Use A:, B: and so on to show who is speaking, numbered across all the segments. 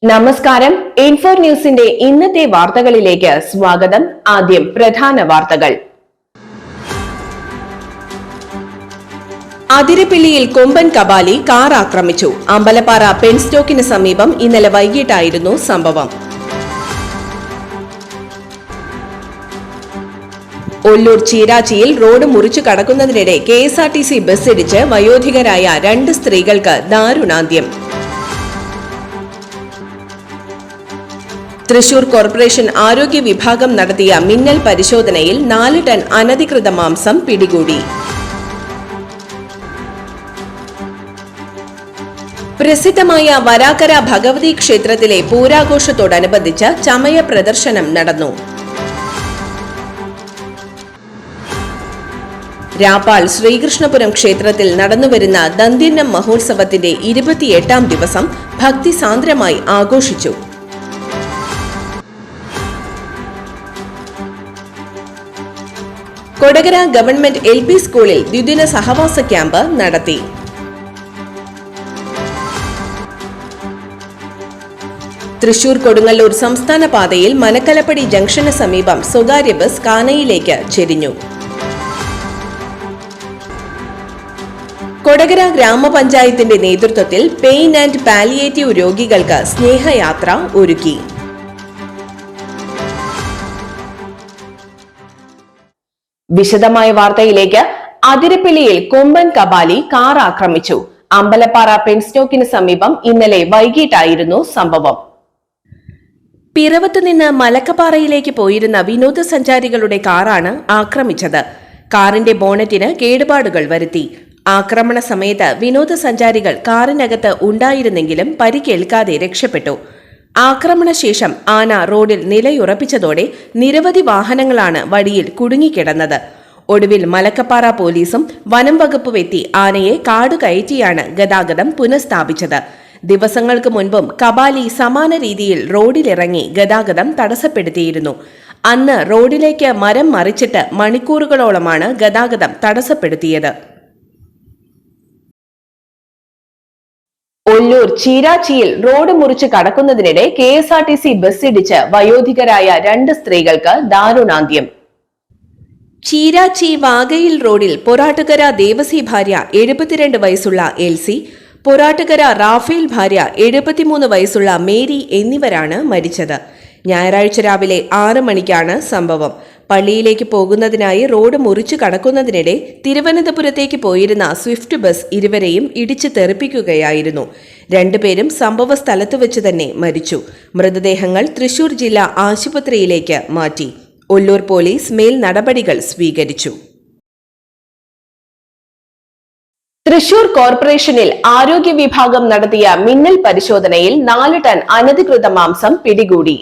A: നമസ്കാരം. ഇൻഫോ ന്യൂസിന്റെ ഇന്നത്തെ വാർത്തകളിലേക്ക് സ്വാഗതം. ആദ്യം പ്രധാന വാർത്തകൾ. അതിരപ്പിള്ളിയിൽ കൊമ്പൻ കബാലി കാർ ആക്രമിച്ചു. അമ്പലപ്പാറ പെൻസ്റ്റോക്കിന് സമീപം ഇന്നലെ വൈകിട്ടായിരുന്നു സംഭവം. ഒല്ലൂർ ചീരാച്ചിയിൽ റോഡ് മുറിച്ചു കടക്കുന്നതിനിടെ KSRTC ബസ്സിടിച്ച് വയോധികരായ 2 സ്ത്രീകൾക്ക് ദാരുണാന്ത്യം. തൃശൂർ കോർപ്പറേഷൻ ആരോഗ്യ വിഭാഗം നടത്തിയ മിന്നൽ പരിശോധനയിൽ 4 ടൺ അനധികൃത മാംസം പിടികൂടി. പ്രസിദ്ധമായ വരാക്കര ഭഗവതി ക്ഷേത്രത്തിലെ പൂരാഘോഷത്തോടനുബന്ധിച്ച് ചമയ പ്രദർശനം നടന്നു. രാപ്പാൾ ശ്രീകൃഷ്ണപുരം ക്ഷേത്രത്തിൽ നടന്നുവരുന്ന ദന്ത്യന്നം മഹോത്സവത്തിന്റെ 28ാം ദിവസം ഭക്തിസാന്ദ്രമായി ആഘോഷിച്ചു. കൊടകര ഗവൺമെന്റ് LP സ്കൂളിൽ ദ്വിദിന സഹവാസ ക്യാമ്പ് നടത്തി. തൃശൂർ കൊടുങ്ങല്ലൂർ സംസ്ഥാന പാതയിൽ മനക്കലപ്പടി ജംഗ്ഷന് സമീപം സ്വകാര്യ ബസ് കാനയിലേക്ക് ചെരിഞ്ഞു. കൊടകര ഗ്രാമപഞ്ചായത്തിന്റെ നേതൃത്വത്തിൽ പെയിൻ ആൻഡ് പാലിയേറ്റീവ് രോഗികൾക്ക് സ്നേഹയാത്ര ഒരുക്കി. വിശദമായ വാർത്തയിലേക്ക്. അതിരപ്പിള്ളിയിൽ കൊമ്പൻ കബാലി കാർ ആക്രമിച്ചു. അമ്പലപ്പാറ പെൻസ്റ്റോക്കിന് സമീപം ഇന്നലെ വൈകിട്ടായിരുന്നു സംഭവം. പിറവത്ത് നിന്ന് മലക്കപ്പാറയിലേക്ക് പോയിരുന്ന വിനോദസഞ്ചാരികളുടെ കാറാണ് ആക്രമിച്ചത്. കാറിന്റെ ബോണറ്റിന് കേടുപാടുകൾ വരുത്തി. ആക്രമണ സമയത്ത് വിനോദസഞ്ചാരികൾ കാറിനകത്ത് ഉണ്ടായിരുന്നെങ്കിലും പരിക്കേൽക്കാതെ രക്ഷപ്പെട്ടു. ആക്രമണശേഷം ആന റോഡിൽ നിലയുറപ്പിച്ചതോടെ നിരവധി വാഹനങ്ങളാണ് വഴിയിൽ കുടുങ്ങിക്കിടന്നത്. ഒടുവിൽ മലക്കപ്പാറ പോലീസും വനം വകുപ്പും എത്തി ആനയെ കാടുകയറ്റിയാണ് ഗതാഗതം പുനഃസ്ഥാപിച്ചത്. ദിവസങ്ങൾക്ക് മുൻപും കബാലി സമാന രീതിയിൽ റോഡിലിറങ്ങി ഗതാഗതം തടസ്സപ്പെടുത്തിയിരുന്നു. അന്ന് റോഡിലേക്ക് മരം മറിച്ചിട്ട് മണിക്കൂറുകളോളമാണ് ഗതാഗതം തടസ്സപ്പെടുത്തിയത്. ഒല്ലൂർ ചീരാച്ചിയിൽ റോഡ് മുറിച്ച് കടക്കുന്നതിനിടെ KSRTC ബസ്സിടിച്ച് വയോധികരായ 2 സ്ത്രീകൾക്ക് ദാരുണാന്ത്യം. ചീരാച്ചി വാഗയിൽ റോഡിൽ പൊറാട്ടുകര ദേവസി ഭാര്യ 72 വയസ്സുള്ള LC, പൊറാട്ടുകര റാഫേൽ ഭാര്യ 73 വയസ്സുള്ള മേരി എന്നിവരാണ് മരിച്ചത്. ഞായറാഴ്ച രാവിലെ 6 മണിക്കാണ് സംഭവം. പള്ളിയിലേക്ക് പോകുന്നതിനായി റോഡ് മുറിച്ചു കടക്കുന്നതിനിടെ തിരുവനന്തപുരത്തേക്ക് പോയിരുന്ന സ്വിഫ്റ്റ് ബസ് ഇരുവരെയും ഇടിച്ചു തെറിപ്പിക്കുകയായിരുന്നു. 2 പേരും സംഭവ സ്ഥലത്ത് വെച്ച് തന്നെ മരിച്ചു. മൃതദേഹങ്ങൾ തൃശൂർ ജില്ലാ ആശുപത്രിയിലേക്ക് മാറ്റി. ഒല്ലൂർ പോലീസ് മേൽ നടപടികൾ സ്വീകരിച്ചു. തൃശൂർ കോർപ്പറേഷനിൽ ആരോഗ്യ വിഭാഗം നടത്തിയ മിന്നൽ പരിശോധനയിൽ 4 ടൺ അനധികൃത മാംസം പിടികൂടി.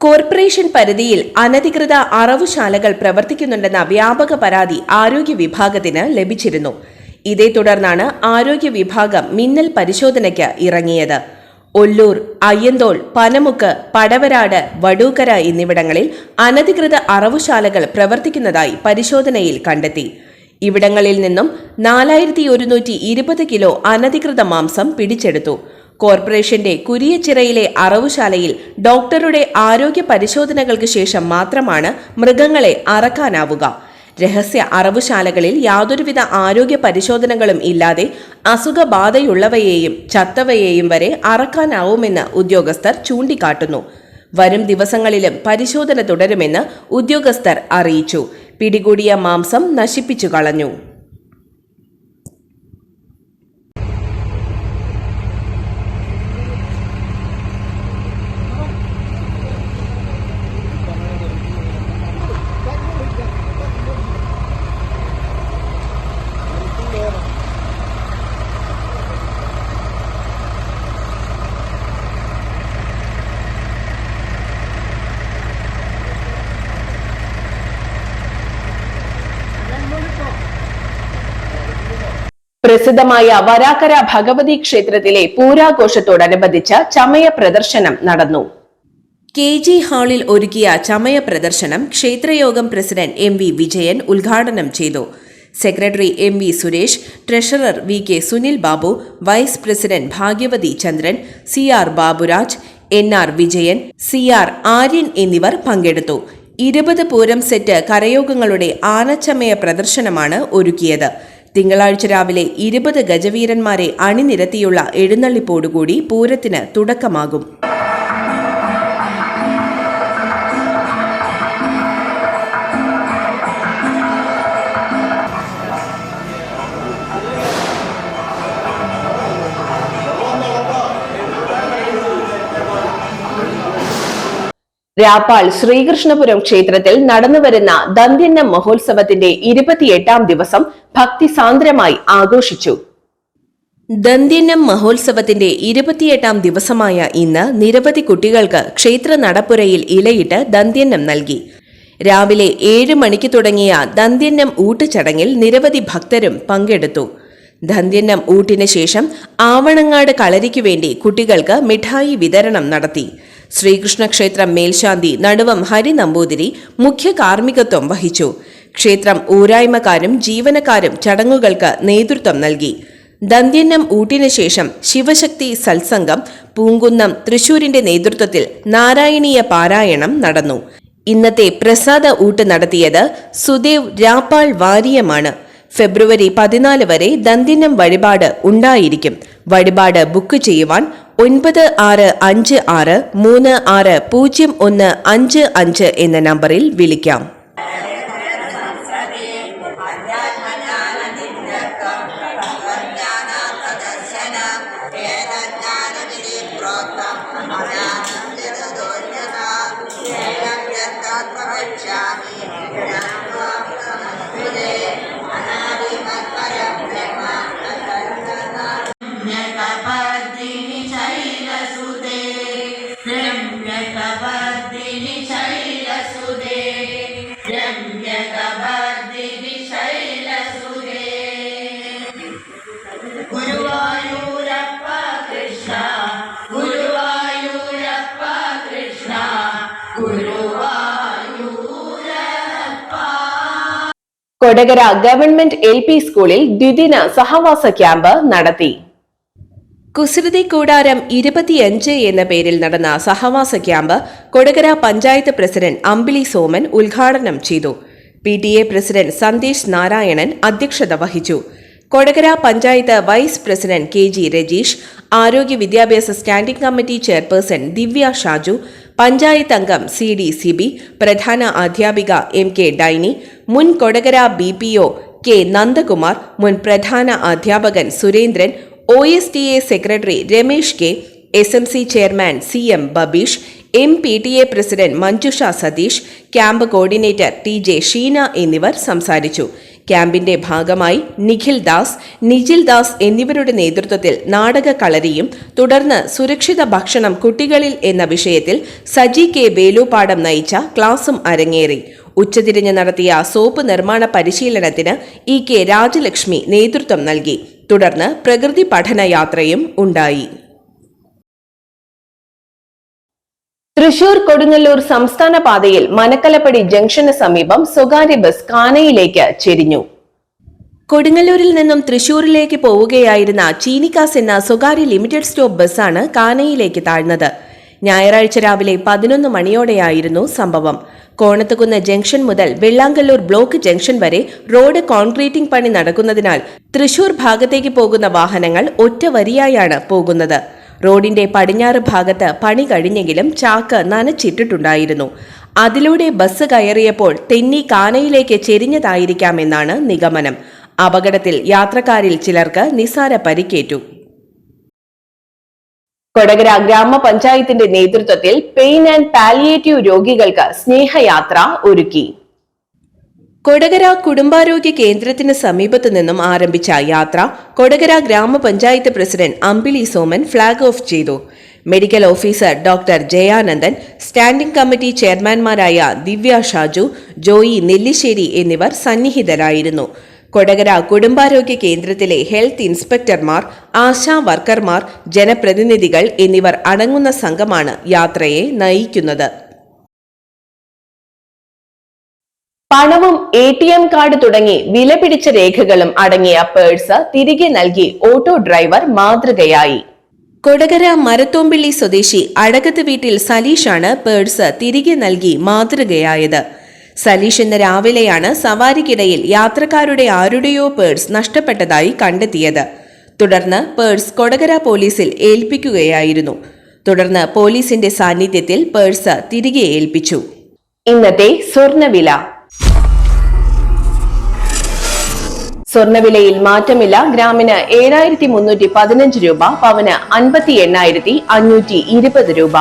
A: കോർപ്പറേഷൻ പരിധിയിൽ അനധികൃത അറവുശാലകൾ പ്രവർത്തിക്കുന്നുണ്ടെന്ന വ്യാപക പരാതി ആരോഗ്യ വിഭാഗത്തിന് ലഭിച്ചിരുന്നു. ഇതേ തുടർന്നാണ് ആരോഗ്യ വിഭാഗം മിന്നൽ പരിശോധനയ്ക്ക് ഇറങ്ങിയത്. ഒല്ലൂർ, അയ്യന്തോൾ, പനമുക്ക്, പടവരാട്, വടൂക്കര എന്നിവിടങ്ങളിൽ അനധികൃത അറവുശാലകൾ പ്രവർത്തിക്കുന്നതായി പരിശോധനയിൽ കണ്ടെത്തി. ഇവിടങ്ങളിൽ നിന്നും 4120 കിലോ അനധികൃത മാംസം പിടിച്ചെടുത്തു. കോർപ്പറേഷന്റെ കുരിയച്ചിറയിലെ അറവുശാലയിൽ ഡോക്ടറുടെ ആരോഗ്യ പരിശോധനകൾക്ക് ശേഷം മാത്രമാണ് മൃഗങ്ങളെ അറക്കാനാവുക. രഹസ്യ അറവുശാലകളിൽ യാതൊരുവിധ ആരോഗ്യ പരിശോധനകളും ഇല്ലാതെ അസുഖബാധയുള്ളവയെയും ചത്തവയെയും വരെ അറക്കാനാവുമെന്ന് ഉദ്യോഗസ്ഥർ ചൂണ്ടിക്കാട്ടുന്നു. വരും ദിവസങ്ങളിലും പരിശോധന തുടരുമെന്ന് ഉദ്യോഗസ്ഥർ അറിയിച്ചു. പിടികൂടിയ മാംസം നശിപ്പിച്ചു കളഞ്ഞു. പ്രസിദ്ധമായ വരാക്കര ഭഗവതി ക്ഷേത്രത്തിലെ പൂരാഘോഷത്തോടനുബന്ധിച്ച് ചമയ പ്രദർശനം നടന്നു. KG ഹാളിൽ ഒരുക്കിയ ചമയ പ്രദർശനം ക്ഷേത്രയോഗം പ്രസിഡന്റ് MV വിജയൻ ഉദ്ഘാടനം ചെയ്തു. Secretary MV Suresh, treasurer VK Sunil Babu, vice president Bhagyavathi Chandran, CR Baburaj, NR Vijayan, CR Aryan എന്നിവർ പങ്കെടുത്തു. 20 പൂരം സെറ്റ് കരയോഗങ്ങളുടെ ആനച്ചമയ പ്രദർശനമാണ് ഒരുക്കിയത്. തിങ്കളാഴ്ച രാവിലെ 20 ഗജവീരന്മാരെ അണിനിരത്തിയുള്ള എഴുന്നള്ളിപ്പോടുകൂടി പൂരത്തിന് തുടക്കമാകും. രാപ്പാൾ ശ്രീകൃഷ്ണപുരം ക്ഷേത്രത്തിൽ നടന്നുവരുന്ന ദന്ത്യന്നം മഹോത്സവത്തിന്റെ 28ാം ദിവസം ഭക്തിസാന്ദ്രമായി ആഘോഷിച്ചു. ദന്ത്യന്നം മഹോത്സവത്തിന്റെ 28ാം ദിവസമായ ഇന്ന് നിരവധി കുട്ടികൾക്ക് ക്ഷേത്ര നടപ്പുരയിൽ ഇലയിട്ട് ദന്ത്യന്നം നൽകി. രാവിലെ 7 മണിക്ക് തുടങ്ങിയ ദന്ത്യന്നം ഊട്ട് ചടങ്ങിൽ നിരവധി ഭക്തരും പങ്കെടുത്തു. ദന്ത്യന്നം ഊട്ടിന് ശേഷം ആവണങ്ങാട് കളരിക്കു വേണ്ടി കുട്ടികൾക്ക് മിഠായി വിതരണം നടത്തി. ശ്രീകൃഷ്ണ ക്ഷേത്രം മേൽശാന്തി നടുവം ഹരി നമ്പൂതിരി മുഖ്യ കാർമ്മികത്വം വഹിച്ചു. ക്ഷേത്രം ഊരായ്മക്കാരും ജീവനക്കാരും ചടങ്ങുകൾക്ക് നേതൃത്വം നൽകി. ദന്ത്യന്നം ഊട്ടിന് ശേഷം ശിവശക്തി സത്സംഗം പൂങ്കുന്നം തൃശൂരിന്റെ നേതൃത്വത്തിൽ നാരായണീയ പാരായണം നടന്നു. ഇന്നത്തെ പ്രസാദ ഊട്ട് നടത്തിയത് സുദേവ് രാപ്പാൾ വാരിയമാണ്. ഫെബ്രുവരി 14 വരെ ദന്ത്യന്നം വഴിപാട് ഉണ്ടായിരിക്കും. വഴിപാട് ബുക്ക് ചെയ്യുവാൻ 9656360155 എന്ന നമ്പറിൽ വിളിക്കാം. കൊടകര ഗവൺമെന്റ് LP സ്കൂളിൽ ദ്വിദിന സഹവാസ ക്യാമ്പ് നടത്തി. കുസൃതി കൂടാരം 25 എന്ന പേരിൽ നടന്ന സഹവാസ ക്യാമ്പ് കൊടകര പഞ്ചായത്ത് പ്രസിഡന്റ് അമ്പിളി സോമൻ ഉദ്ഘാടനം ചെയ്തു. PTA പ്രസിഡന്റ് സന്ദേശ് നാരായണൻ അധ്യക്ഷത വഹിച്ചു. Kodakara panchayat vice president KG Rajeesh, ആരോഗ്യ വിദ്യാഭ്യാസ standing committee chairperson Divya Shaju, panchayat അംഗം CD സിബി, പ്രധാന അധ്യാപിക MK ഡൈനി, മുൻ കൊടകര BPO K നന്ദകുമാർ, മുൻ പ്രധാന അധ്യാപകൻ Surendran, OSTA secretary Ramesh K, SMC chairman CM Babeesh, MPTA president Manjusha Satheesh, camp coordinator TJ Sheena എന്നിവർ സംസാരിച്ചു. ക്യാമ്പിന്റെ ഭാഗമായി നിഖിൽ ദാസ്, നിജിൽ ദാസ് എന്നിവരുടെ നേതൃത്വത്തിൽ നാടക കളരിയും തുടർന്ന് സുരക്ഷിത ഭക്ഷണം കുട്ടികളിൽ എന്ന വിഷയത്തിൽ സജി K വേലുപാടം നയിച്ച ക്ലാസും അരങ്ങേറി. ഉച്ചതിരിഞ്ഞ് നടത്തിയ സോപ്പ് നിർമ്മാണ പരിശീലനത്തിന് EK രാജലക്ഷ്മി നേതൃത്വം നൽകി. തുടർന്ന് പ്രകൃതി പഠനയാത്രയും ഉണ്ടായി. തൃശൂർ കൊടുങ്ങല്ലൂർ സംസ്ഥാന പാതയിൽ മനക്കലപ്പടി ജംഗ്ഷന് സമീപം സ്വകാര്യ ബസ് കാനയിലേക്ക് ചെരിഞ്ഞു. കൊടുങ്ങല്ലൂരിൽ നിന്നും തൃശൂരിലേക്ക് പോവുകയായിരുന്ന ചീനിക്കാസ് എന്ന സ്വകാര്യ ലിമിറ്റഡ് സ്റ്റോപ്പ് ബസ്സാണ് കാനയിലേക്ക് താഴ്ന്നത്. ഞായറാഴ്ച രാവിലെ 11 മണിയോടെയായിരുന്നു സംഭവം. കോണത്തുകുന്ന് ജംഗ്ഷൻ മുതൽ വെള്ളാങ്കല്ലൂർ ബ്ലോക്ക് ജംഗ്ഷൻ വരെ റോഡ് കോൺക്രീറ്റിംഗ് പണി നടക്കുന്നതിനാൽ തൃശൂർ ഭാഗത്തേക്ക് പോകുന്ന വാഹനങ്ങൾ ഒറ്റ വരിയായാണ് പോകുന്നത്. റോഡിന്റെ പടിഞ്ഞാറ് ഭാഗത്ത് പണി കഴിഞ്ഞെങ്കിലും ചാക്ക് നനച്ചിട്ടിട്ടുണ്ടായിരുന്നു. അതിലൂടെ ബസ് കയറിയപ്പോൾ തെന്നി കാനയിലേക്ക് ചെരിഞ്ഞതായിരിക്കാമെന്നാണ് നിഗമനം. അപകടത്തിൽ യാത്രക്കാരിൽ ചിലർക്ക് നിസാര പരിക്കേറ്റു. കൊടകര ഗ്രാമപഞ്ചായത്തിന്റെ നേതൃത്വത്തിൽ പെയിൻ ആൻഡ് പാലിയേറ്റീവ് രോഗികൾക്ക് സ്നേഹയാത്ര ഒരുക്കി. കൊടകര കുടുംബാരോഗ്യ കേന്ദ്രത്തിന് സമീപത്തു നിന്നും ആരംഭിച്ച യാത്ര കൊടകര ഗ്രാമപഞ്ചായത്ത് president Ambili Soman flag off ചെയ്തു. Medical officer doctor Jayanandan, standing committee ചെയർമാൻമാരായ ദിവ്യ ഷാജു, ജോയി നെല്ലിശ്ശേരി എന്നിവർ സന്നിഹിതരായിരുന്നു. കൊടകര കുടുംബാരോഗ്യ കേന്ദ്രത്തിലെ ഹെൽത്ത് ഇൻസ്പെക്ടർമാർ, ആശാ വർക്കർമാർ, ജനപ്രതിനിധികൾ എന്നിവർ അടങ്ങുന്ന സംഘമാണ് യാത്രയെ നയിക്കുന്നത്. പണവും ATM കാർഡ് തുടങ്ങി വിലപിടിച്ച രേഖകളും അടങ്ങിയ പേഴ്സ് തിരികെ നൽകി ഓട്ടോ ഡ്രൈവർ മാതൃകയായി. കൊടകര മരത്തോമ്പിള്ളി സ്വദേശി അഴകത്ത് വീട്ടിൽ സലീഷാണ് പേഴ്സ് തിരികെ നൽകി മാതൃകയായത്. സലീഷ് ഇന്ന് രാവിലെയാണ് സവാരിക്കിടയിൽ യാത്രക്കാരുടെ ആരുടെയോ പേഴ്സ് നഷ്ടപ്പെട്ടതായി കണ്ടെത്തിയത്. തുടർന്ന് പേഴ്സ് കൊടകര പോലീസിൽ ഏൽപ്പിക്കുകയായിരുന്നു. തുടർന്ന് പോലീസിന്റെ സാന്നിധ്യത്തിൽ പേഴ്സ് തിരികെ ഏൽപ്പിച്ചു. ഇന്നത്തെ സ്വർണ്ണവില. സ്വർണ്ണവിലയിൽ മാറ്റമില്ല. ഗ്രാമിന് 7315 രൂപ, പവന് 58,520 രൂപ.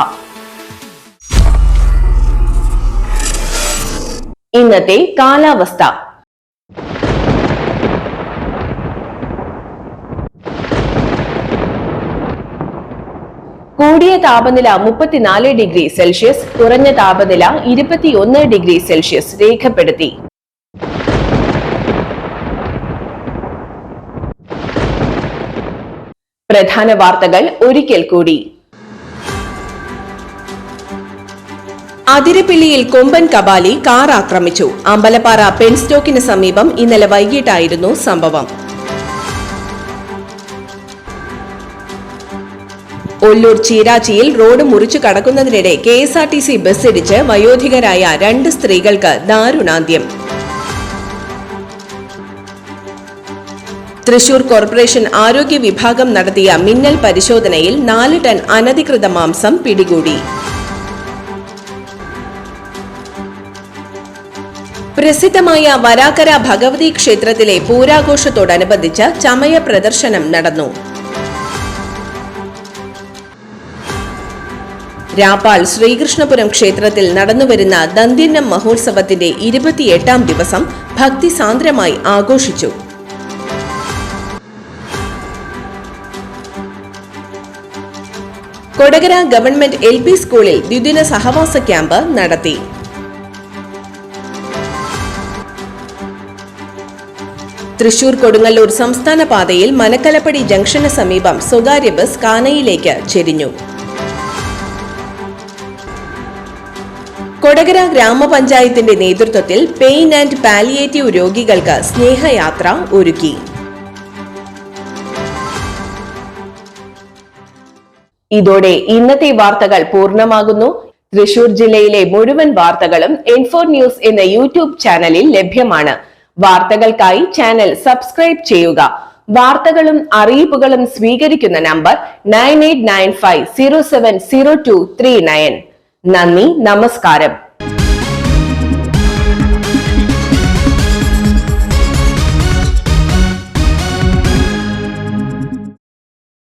A: ഇന്നത്തെ കാലാവസ്ഥ. കൂടിയ താപനില 34 ഡിഗ്രി സെൽഷ്യസ്, കുറഞ്ഞ താപനില 21 ഡിഗ്രി സെൽഷ്യസ് രേഖപ്പെടുത്തി. പ്രധാന വാർത്തകൾ ഒരിക്കൽ കൂടി. അതിരപ്പിള്ളിയിൽ കൊമ്പൻ കബാലി കാർ ആക്രമിച്ചു. അമ്പലപ്പാറ പെൻസ്റ്റോക്കിന് സമീപം ഇന്നലെ വൈകിട്ടായിരുന്നു സംഭവം. ഒല്ലൂർ ചീരാച്ചിയിൽ റോഡ് മുറിച്ചു കടക്കുന്നതിനിടെ KSRTC ബസ് ഇടിച്ച് വയോധികരായ 2 സ്ത്രീകൾക്ക് ദാരുണാന്ത്യം. തൃശൂർ കോർപ്പറേഷൻ ആരോഗ്യ വിഭാഗം നടത്തിയ മിന്നൽ പരിശോധനയിൽ 4 ടൺ അനധികൃത മാംസം പിടികൂടി. പ്രസിദ്ധമായ വരാക്കര ഭഗവതി ക്ഷേത്രത്തിലെ പൂരാഘോഷത്തോടനുബന്ധിച്ച് ചമയ പ്രദർശനം നടന്നു. രാപ്പാൾ ശ്രീകൃഷ്ണപുരം ക്ഷേത്രത്തിൽ നടന്നുവരുന്ന ദന്ത്യന്നം മഹോത്സവത്തിന്റെ 28ാം ദിവസം ഭക്തിസാന്ദ്രമായി ആഘോഷിച്ചു. കൊടകര ഗവൺമെന്റ് LP സ്കൂളിൽ ദ്വിദിന സഹവാസ ക്യാമ്പ് നടത്തി. തൃശൂർ കൊടുങ്ങല്ലൂർ സംസ്ഥാന പാതയിൽ മനക്കലപ്പടി ജംഗ്ഷന് സമീപം സ്വകാര്യ ബസ് കാനയിലേക്ക് ചെരിഞ്ഞു. കൊടകര ഗ്രാമപഞ്ചായത്തിന്റെ നേതൃത്വത്തിൽ പെയിൻ ആൻഡ് പാലിയേറ്റീവ് രോഗികൾക്ക് സ്നേഹയാത്ര ഒരുക്കി. ഇതോടെ ഇന്നത്തെ വാർത്തകൾ പൂർണ്ണമാകുന്നു. തൃശൂർ ജില്ലയിലെ മുഴുവൻ വാർത്തകളും N4 ന്യൂസ് എന്ന യൂട്യൂബ് ചാനലിൽ ലഭ്യമാണ്. വാർത്തകൾക്കായി ചാനൽ സബ്സ്ക്രൈബ് ചെയ്യുക. വാർത്തകളും അറിയിപ്പുകളും സ്വീകരിക്കുന്ന നമ്പർ 9895070239. നന്ദി, നമസ്കാരം.